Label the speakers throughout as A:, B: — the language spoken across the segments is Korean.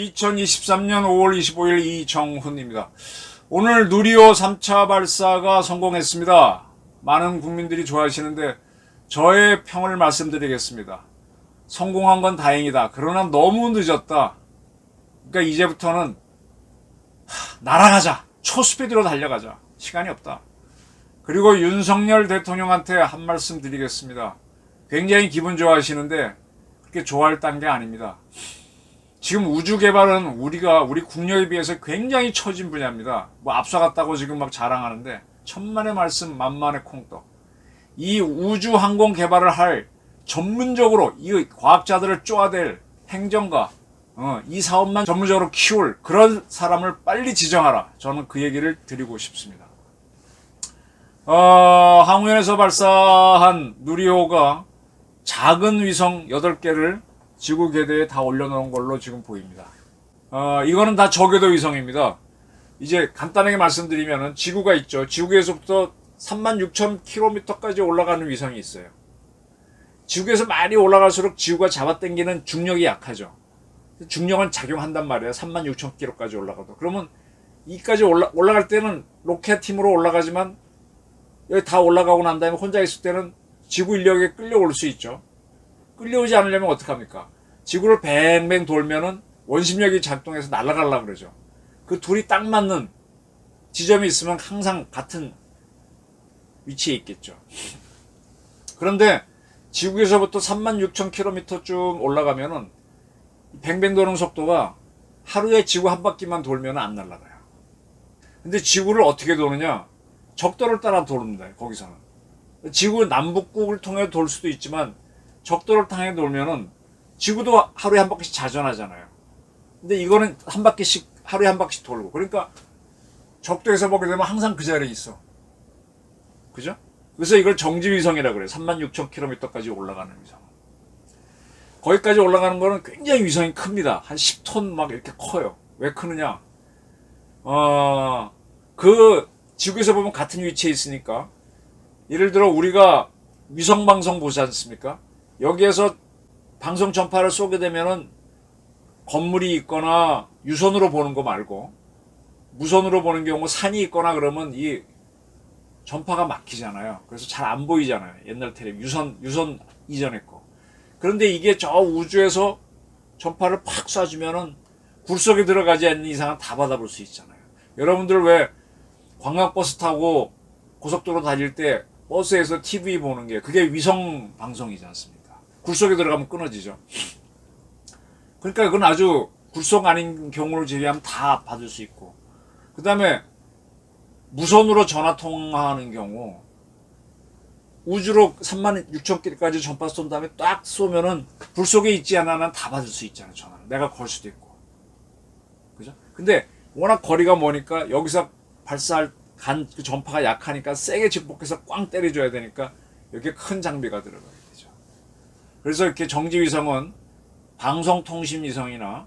A: 2023년 5월 25일 이정훈입니다. 오늘 누리호 3차 발사가 성공했습니다. 많은 국민들이 좋아하시는데 저의 평을 말씀드리겠습니다. 성공한 건 다행이다. 그러나 너무 늦었다. 그러니까 이제부터는 날아가자. 초스피드로 달려가자. 시간이 없다. 그리고 윤석열 대통령한테 한 말씀 드리겠습니다. 굉장히 기분 좋아하시는데 그렇게 좋아할 단계 아닙니다. 지금 우주 개발은 우리 국력에 비해서 굉장히 처진 분야입니다. 뭐 앞서갔다고 지금 막 자랑하는데 천만의 말씀 만만의 콩떡. 이 우주 항공 개발을 할 전문적으로 이 과학자들을 쪼아댈 행정가, 이 사업만 전문적으로 키울 그런 사람을 빨리 지정하라. 저는 그 얘기를 드리고 싶습니다. 항우연에서 발사한 누리호가 작은 위성 8개를 지구 궤도에 다 올려놓은 걸로 지금 보입니다. 이거는 다 저궤도 위성입니다. 이제 간단하게 말씀드리면은 지구가 있죠. 지구에서부터 36,000km까지 올라가는 위성이 있어요. 지구에서 많이 올라갈수록 지구가 잡아당기는 중력이 약하죠. 중력은 작용한단 말이에요. 36,000km까지 올라가도. 그러면 이까지 올라갈 때는 로켓 힘으로 올라가지만 여기 다 올라가고 난 다음에 혼자 있을 때는 지구 인력에 끌려올 수 있죠. 끌려오지 않으려면 어떡합니까? 지구를 뱅뱅 돌면은 원심력이 작동해서 날아가려고 그러죠. 그 둘이 딱 맞는 지점이 있으면 항상 같은 위치에 있겠죠. 그런데 지구에서부터 36,000km 올라가면은 뱅뱅 도는 속도가 하루에 지구 한 바퀴만 돌면 안 날아가요. 근데 지구를 어떻게 도느냐? 적도를 따라 도릅니다. 거기서는. 지구 남북극을 통해 돌 수도 있지만 적도를 통해 돌면은 지구도 하루에 한 바퀴씩 자전하잖아요. 근데 이거는 한 바퀴씩 하루에 한 바퀴씩 돌고. 그러니까 적도에서 보게 되면 항상 그 자리에 있어. 그죠? 그래서 이걸 정지위성이라고 그래요. 36,000km까지 올라가는 위성. 거기까지 올라가는 거는 굉장히 위성이 큽니다. 한 10톤 막 이렇게 커요. 왜 크느냐? 그 지구에서 보면 같은 위치에 있으니까 예를 들어 우리가 위성방송 보지 않습니까? 여기에서 방송 전파를 쏘게 되면은 건물이 있거나 유선으로 보는 거 말고 무선으로 보는 경우 산이 있거나 그러면 이 전파가 막히잖아요. 그래서 잘 안 보이잖아요. 옛날 텔레비전 유선 이전에 거. 그런데 이게 저 우주에서 전파를 팍 쏴주면은 굴 속에 들어가지 않는 이상은 다 받아볼 수 있잖아요. 여러분들 왜 관광버스 타고 고속도로 다닐 때 버스에서 TV 보는 게 그게 위성 방송이지 않습니까? 굴 속에 들어가면 끊어지죠. 그러니까 그건 아주 굴속 아닌 경우를 제외하면 다 받을 수 있고, 그 다음에 무선으로 전화 통화하는 경우 우주로 36,000km까지 전파 쏜 다음에 딱 쏘면은 불 속에 있지 않아는 다 받을 수 있잖아요. 전화를 내가 걸 수도 있고, 그죠? 근데 워낙 거리가 머니까 여기서 발사할 그 전파가 약하니까 세게 직복해서 꽝 때려줘야 되니까 이렇게 큰 장비가 들어가게 되죠. 그래서 이렇게 정지위성은 방송통신위성이나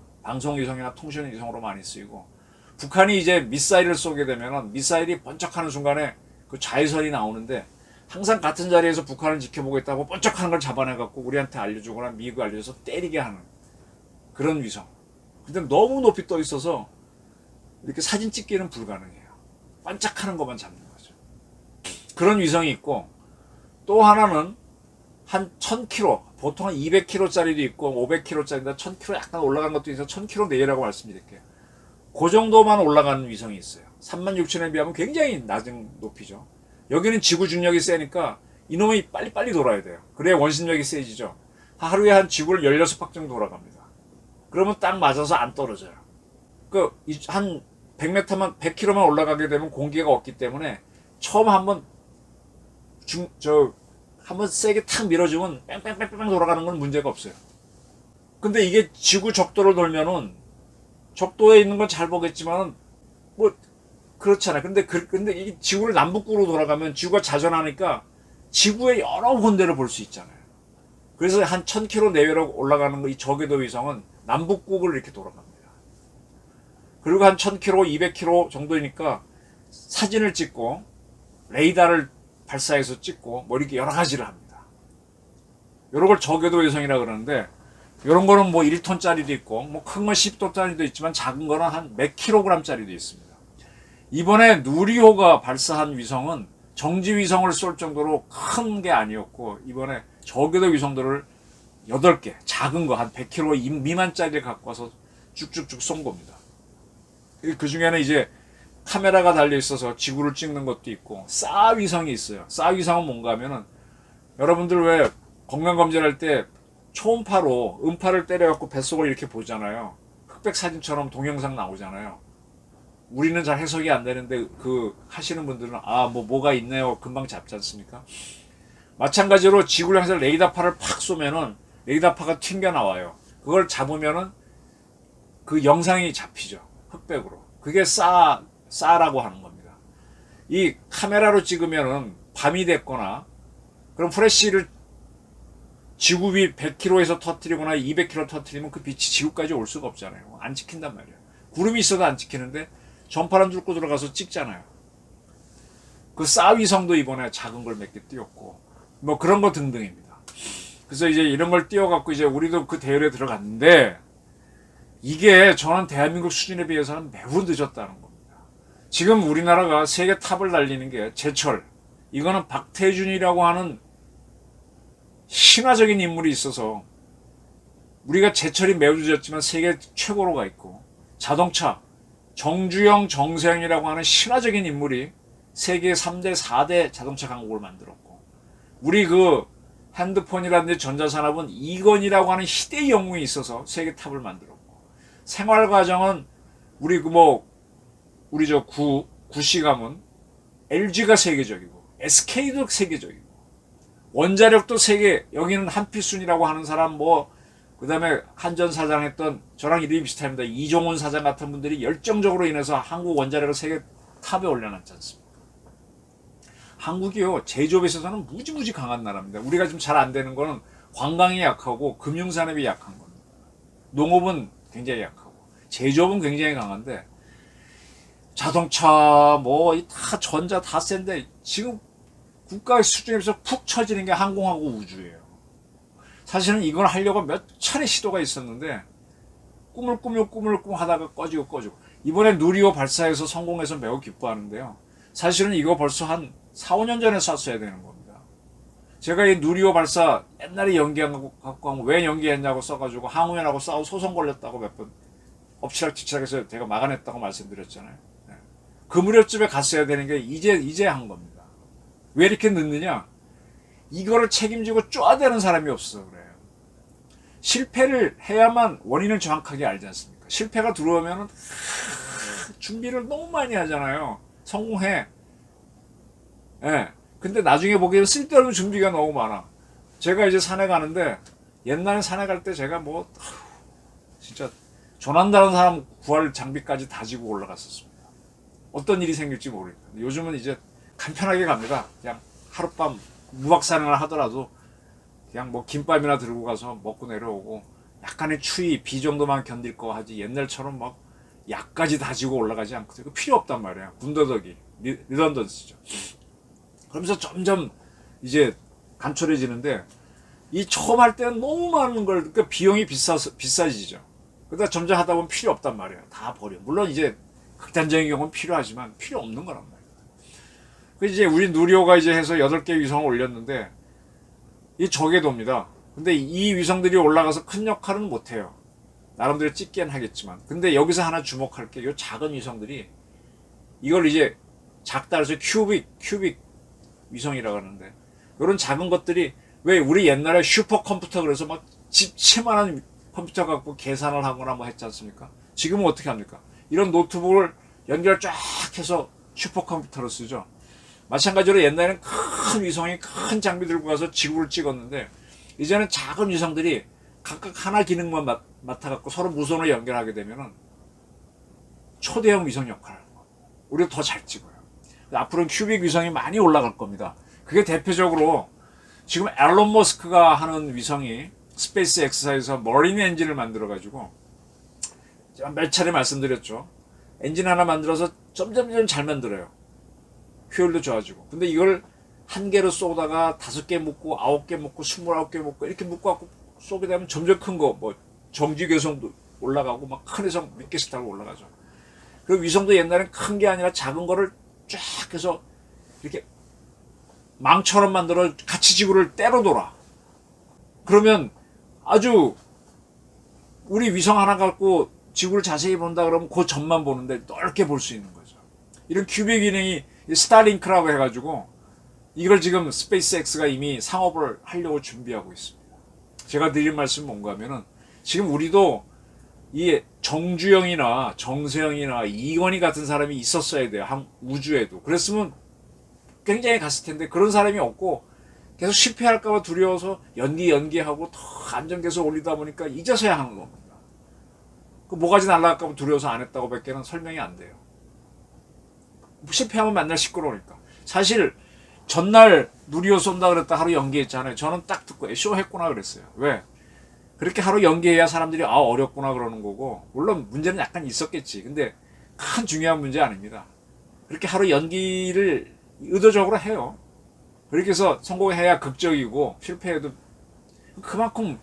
A: 통신위성으로 많이 쓰이고, 북한이 이제 미사일을 쏘게 되면은 미사일이 번쩍하는 순간에 그 자외선이 나오는데 항상 같은 자리에서 북한을 지켜보겠다고 번쩍하는 걸 잡아내갖고 우리한테 알려주거나 미국 알려줘서 때리게 하는 그런 위성. 근데 너무 높이 떠 있어서 이렇게 사진 찍기는 불가능해요. 반짝하는 것만 잡는 거죠. 그런 위성이 있고, 또 하나는 한 1000km, 보통 한 200km짜리도 있고 500km짜리인데 1000km 약간 올라간 것도 있어서 1000km 내외라고 말씀드릴게요. 그 정도만 올라가는 위성이 있어요. 36,000에 비하면 굉장히 낮은 높이죠. 여기는 지구 중력이 세니까 이놈이 빨리빨리 돌아야 돼요. 그래야 원심력이 세지죠. 하루에 한 지구를 16바퀴 정도 돌아갑니다. 그러면 딱 맞아서 안 떨어져요. 한 100km만 올라가게 되면 공기가 없기 때문에 처음 한번 세게 탁 밀어주면 뺑뺑뺑뺑 돌아가는 건 문제가 없어요. 근데 이게 지구 적도를 돌면은 적도에 있는 건 잘 보겠지만은 뭐 그렇잖아요. 근데 이 지구를 남북극으로 돌아가면 지구가 자전하니까 지구의 여러 군데를 볼 수 있잖아요. 그래서 한 1000km 내외로 올라가는 이 저궤도 위성은 남북극을 이렇게 돌아갑니다. 그리고 한 1000km, 200km 정도이니까 사진을 찍고 레이더를 발사해서 찍고 뭐 이렇게 여러 가지를 합니다. 이런 걸 저궤도 위성이라 그러는데 이런 거는 뭐 1톤짜리도 있고 뭐 큰 건 10톤짜리도 있지만 작은 거는 한 몇 킬로그램짜리도 있습니다. 이번에 누리호가 발사한 위성은 정지 위성을 쏠 정도로 큰 게 아니었고 이번에 저궤도 위성들을 8개 작은 거 한 100kg 미만짜리를 갖고 와서 쭉쭉쭉 쏜 겁니다. 그 중에는 이제 카메라가 달려 있어서 지구를 찍는 것도 있고 사 위성이 있어요. 사 위성은 뭔가 하면은 여러분들 왜 건강검진할 때 초음파로 음파를 때려갖고 뱃속을 이렇게 보잖아요. 흑백 사진처럼 동영상 나오잖아요. 우리는 잘 해석이 안 되는데 그 하시는 분들은 뭐가 있네요 금방 잡지 않습니까? 마찬가지로 지구를 향해서 레이더파를 팍 쏘면은 레이더파가 튕겨 나와요. 그걸 잡으면은 그 영상이 잡히죠. 흑백으로. 그게 싸라고 하는 겁니다. 이 카메라로 찍으면은 밤이 됐거나 그럼 프레쉬를 지구 위 100km에서 터뜨리거나 200km 터뜨리면 그 빛이 지구까지 올 수가 없잖아요. 안 찍힌단 말이에요. 구름이 있어도 안 찍히는데 전파람 뚫고 들어가서 찍잖아요. 그 싸위성도 이번에 작은 걸 몇 개 띄웠고 뭐 그런 거 등등입니다. 그래서 이제 이런 걸 띄워갖고 이제 우리도 그 대열에 들어갔는데 이게 저는 대한민국 수준에 비해서는 매우 늦었다는 겁니다. 지금 우리나라가 세계 탑을 달리는 게 제철. 이거는 박태준이라고 하는 신화적인 인물이 있어서 우리가 제철이 매우 늦었지만 세계 최고로 가 있고 자동차 정주영, 정세영이라고 하는 신화적인 인물이 세계 3대, 4대 자동차 강국을 만들었고 우리 그 핸드폰이라든지 전자산업은 이건희라고 하는 희대의 영웅이 있어서 세계 탑을 만들었고 생활과정은 우리 우리 저 구시 가문 LG가 세계적이고 SK도 세계적이고 원자력도 세계 여기는 한필순이라고 하는 사람 그 다음에 한전 사장 했던 저랑 이름이 비슷합니다. 이종훈 사장 같은 분들이 열정적으로 인해서 한국 원자력을 세계 탑에 올려놨지 않습니까? 한국이요 제조업에 있어서는 무지무지 강한 나라입니다. 우리가 좀 잘 안 되는 거는 관광이 약하고 금융산업이 약한 겁니다. 농업은 굉장히 약하고 제조업은 굉장히 강한데 자동차 다 전자 다 센데 지금 국가의 수준에서 푹 처지는 게 항공하고 우주예요. 사실은 이걸 하려고 몇 차례 시도가 있었는데 꿈을 하다가 꺼지고 이번에 누리호 발사해서 성공해서 매우 기뻐하는데요. 사실은 이거 벌써 한 4, 5년 전에 쐈어야 되는 겁니다. 제가 이 누리호 발사 옛날에 갖고 왜 연기했냐고 써가지고 항우연하고 싸우고 소송 걸렸다고 몇 번 엎치락뒤치락해서 제가 막아냈다고 말씀드렸잖아요. 네. 그 무렵쯤에 갔어야 되는 게 이제 한 겁니다. 왜 이렇게 늦느냐? 이거를 책임지고 쪼아대는 사람이 없어 그래요. 실패를 해야만 원인을 정확하게 알지 않습니까? 실패가 들어오면은 준비를 너무 많이 하잖아요. 성공해. 예. 근데 나중에 보기에는 쓸데없는 준비가 너무 많아. 제가 이제 산에 가는데 옛날에 산에 갈 때 제가 진짜 조난다는 사람 구할 장비까지 다지고 올라갔었습니다. 어떤 일이 생길지 모르니까. 요즘은 이제 간편하게 갑니다. 그냥 하룻밤 무박산행을 하더라도 그냥 김밥이나 들고 가서 먹고 내려오고 약간의 추위, 비 정도만 견딜 거 하지 옛날처럼 약까지 다지고 올라가지 않거든요. 필요 없단 말이야. 군더더기, 리던던스죠. 그러면서 점점 이제 간촐해지는데 이 처음 할 때는 너무 많은 걸 그러니까 비용이 비싸지죠. 그러다 점점 하다 보면 필요 없단 말이에요. 다 버려. 물론 이제 극단적인 경우는 필요하지만 필요 없는 거란 말이에요. 그래서 이제 우리 누리호가 이제 해서 8개 위성을 올렸는데 이 저궤도입니다. 근데 이 위성들이 올라가서 큰 역할은 못해요. 나름대로 찍기는 하겠지만. 근데 여기서 하나 주목할 게 이 작은 위성들이 이걸 이제 작다 해서 큐빅 위성이라고 하는데 이런 작은 것들이 왜 우리 옛날에 슈퍼컴퓨터 그래서 집채만한 컴퓨터 갖고 계산을 하거나 했지 않습니까? 지금은 어떻게 합니까? 이런 노트북을 연결 쫙 해서 슈퍼컴퓨터로 쓰죠. 마찬가지로 옛날에는 큰 위성이 큰 장비 들고 가서 지구를 찍었는데 이제는 작은 위성들이 각각 하나 기능만 맡아갖고 서로 무선으로 연결하게 되면은 초대형 위성 역할을 하는 거예요. 우리도 더 잘 찍어요. 앞으로는 큐빅 위성이 많이 올라갈 겁니다. 그게 대표적으로 지금 앨런 머스크가 하는 위성이 스페이스 X사에서 머린 엔진을 만들어가지고 제가 몇 차례 말씀드렸죠. 엔진 하나 만들어서 점점 잘 만들어요. 효율도 좋아지고. 근데 이걸 한 개로 쏘다가 5개 묶고 9개 묶고 29개 묶고 이렇게 묶어갖고 쏘게 되면 점점 큰 거, 뭐 정지궤성도 올라가고 막 큰 해성 몇 개씩 타고 올라가죠. 그리고 위성도 옛날엔 큰 게 아니라 작은 거를 쫙 해서 이렇게 망처럼 만들어 같이 지구를 때려 돌아. 그러면 아주 우리 위성 하나 갖고 지구를 자세히 본다 그러면 그 점만 보는데 넓게 볼 수 있는 거죠. 이런 큐빅 기능이 스타링크라고 해가지고 이걸 지금 스페이스X가 이미 상업을 하려고 준비하고 있습니다. 제가 드릴 말씀은 뭔가 하면은 지금 우리도 이 정주영이나 정세영이나 이건희 같은 사람이 있었어야 돼요. 우주에도. 그랬으면 굉장히 갔을 텐데 그런 사람이 없고 계속 실패할까봐 두려워서 연기하고 더 안정돼서 올리다 보니까 이제서야 하는 겁니다. 그 모가지 날라갈까봐 두려워서 안 했다고 밖에는 설명이 안 돼요. 실패하면 맨날 시끄러우니까. 사실 전날 누리호 쏜다 그랬다 하루 연기했잖아요. 저는 딱 듣고 쇼 했구나 그랬어요. 왜? 그렇게 하루 연기해야 사람들이 어렵구나 그러는 거고, 물론 문제는 약간 있었겠지. 근데 큰 중요한 문제 아닙니다. 그렇게 하루 연기를 의도적으로 해요. 그렇게 해서 성공해야 극적이고 실패해도 그만큼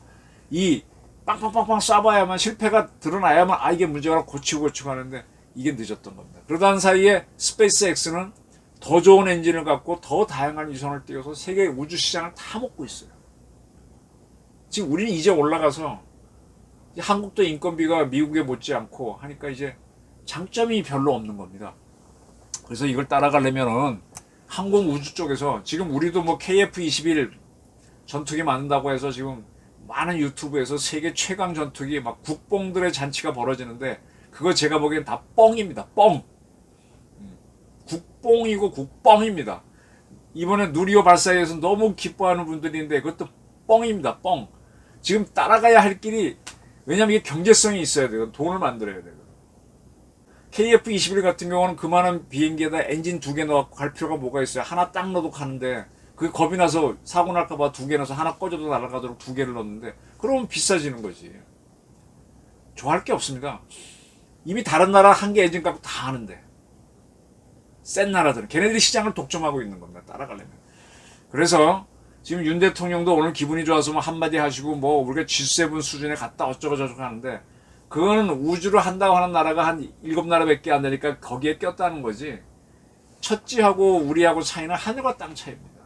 A: 이 빵빵빵빵 쏴봐야만 실패가 드러나야만 이게 문제가 고치고 하는데 이게 늦었던 겁니다. 그러던 사이에 스페이스X는 더 좋은 엔진을 갖고 더 다양한 위성을 띄워서 세계 우주 시장을 다 먹고 있어요. 지금 우리는 이제 올라가서 한국도 인건비가 미국에 못지않고 하니까 이제 장점이 별로 없는 겁니다. 그래서 이걸 따라가려면은 항공 우주 쪽에서 지금 우리도 뭐 KF-21 전투기 만든다고 해서 지금 많은 유튜브에서 세계 최강 전투기 막 국뽕들의 잔치가 벌어지는데 그거 제가 보기엔 다 뻥입니다. 뻥. 국뽕이고 국뻥입니다. 이번에 누리호 발사에서 너무 기뻐하는 분들이 있는데 그것도 뻥입니다. 뻥. 지금 따라가야 할 길이, 왜냐면 이게 경제성이 있어야 돼요. 돈을 만들어야 돼요. KF-21 같은 경우는 그만한 비행기에다 엔진 2개 넣고 갈 필요가 뭐가 있어요. 하나 딱 넣어도 가는데 그게 겁이 나서 사고 날까봐 2개 넣어서 하나 꺼져도 날아가도록 2개를 넣었는데 그러면 비싸지는 거지. 좋아할 게 없습니다. 이미 다른 나라 한 개 엔진 갖고 다 하는데, 센 나라들은 걔네들이 시장을 독점하고 있는 겁니다. 따라가려면. 그래서 지금 윤 대통령도 오늘 기분이 좋아서 뭐 한마디 하시고 뭐 우리가 G7 수준에 갔다 어쩌고 저쩌고 하는데, 그거는 우주를 한다고 하는 나라가 한 7나라밖에 안 되니까 거기에 꼈다는 거지. 첫째하고 우리하고 차이는 하늘과 땅 차이입니다.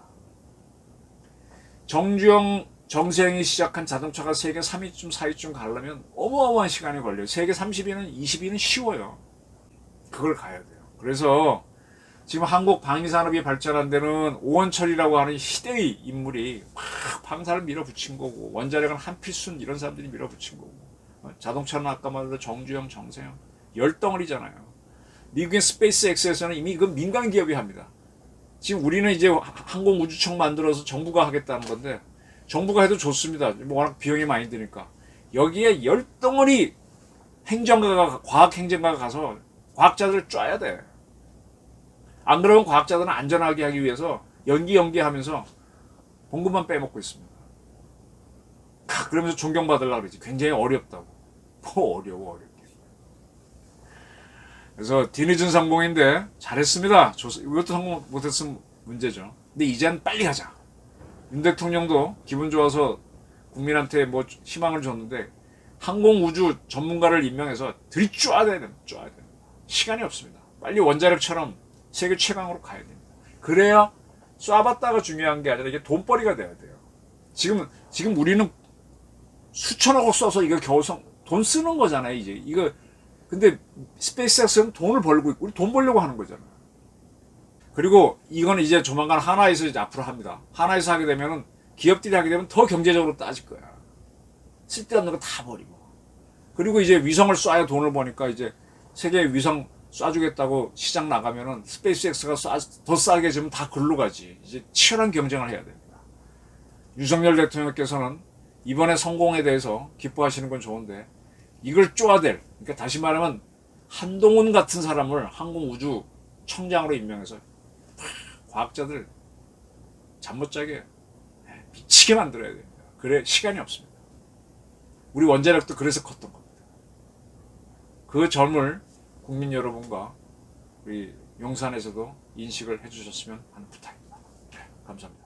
A: 정주영, 정세영이 시작한 자동차가 세계 3위쯤 4위쯤 가려면 어마어마한 시간이 걸려요. 세계 30위는 20위는 쉬워요. 그걸 가야 돼요. 그래서 지금 한국 방위산업이 발전한 데는 오원철이라고 하는 희대의 인물이 막 방사를 밀어붙인 거고, 원자력은 한필순 이런 사람들이 밀어붙인 거고, 자동차는 아까 말한 정주영, 정세영 열덩어리잖아요. 미국의 스페이스X에서는 이미 이건 민간 기업이 합니다. 지금 우리는 이제 항공우주청 만들어서 정부가 하겠다는 건데, 정부가 해도 좋습니다. 워낙 비용이 많이 드니까. 여기에 열덩어리 행정가가, 과학행정가가 가서 과학자들을 쪄야 돼. 안 그러면 과학자들은 안전하게 하기 위해서 연기하면서 봉급만 빼먹고 있습니다. 그러면서 존경받으려고 그러지. 굉장히 어렵다고. 뭐 어렵게. 그래서 뒤늦은 성공인데 잘했습니다. 이것도 성공 못했으면 문제죠. 근데 이제는 빨리 가자. 윤 대통령도 기분 좋아서 국민한테 뭐 희망을 줬는데 항공우주 전문가를 임명해서 들이쪼아야 됩니다. 시간이 없습니다. 빨리 원자력처럼 세계 최강으로 가야 됩니다. 그래야 쏴봤다가 중요한 게 아니라 이게 돈벌이가 돼야 돼요. 지금 우리는 수천억을 써서 이거 겨우 돈 쓰는 거잖아요, 이제. 이거, 근데 스페이스X는 돈을 벌고 있고, 우리 돈 벌려고 하는 거잖아요. 그리고 이거는 이제 조만간 하나에서 이제 앞으로 합니다. 하나에서 하게 되면은, 기업들이 하게 되면 더 경제적으로 따질 거야. 쓸데없는 거 다 버리고. 그리고 이제 위성을 쏴야 돈을 버니까 이제 세계 위성 쏴주겠다고 시장 나가면은 스페이스X가 더 싸게 주면 다 글로 가지. 이제 치열한 경쟁을 해야 됩니다. 윤석열 대통령께서는 이번에 성공에 대해서 기뻐하시는 건 좋은데, 이걸 쪼아댈, 그러니까 다시 말하면 한동훈 같은 사람을 항공우주청장으로 임명해서 과학자들 잠 못 자게 미치게 만들어야 됩니다. 그래 시간이 없습니다. 우리 원자력도 그래서 컸던 겁니다. 그 점을 국민 여러분과 우리 용산에서도 인식을 해주셨으면 하는 부탁입니다. 네, 감사합니다.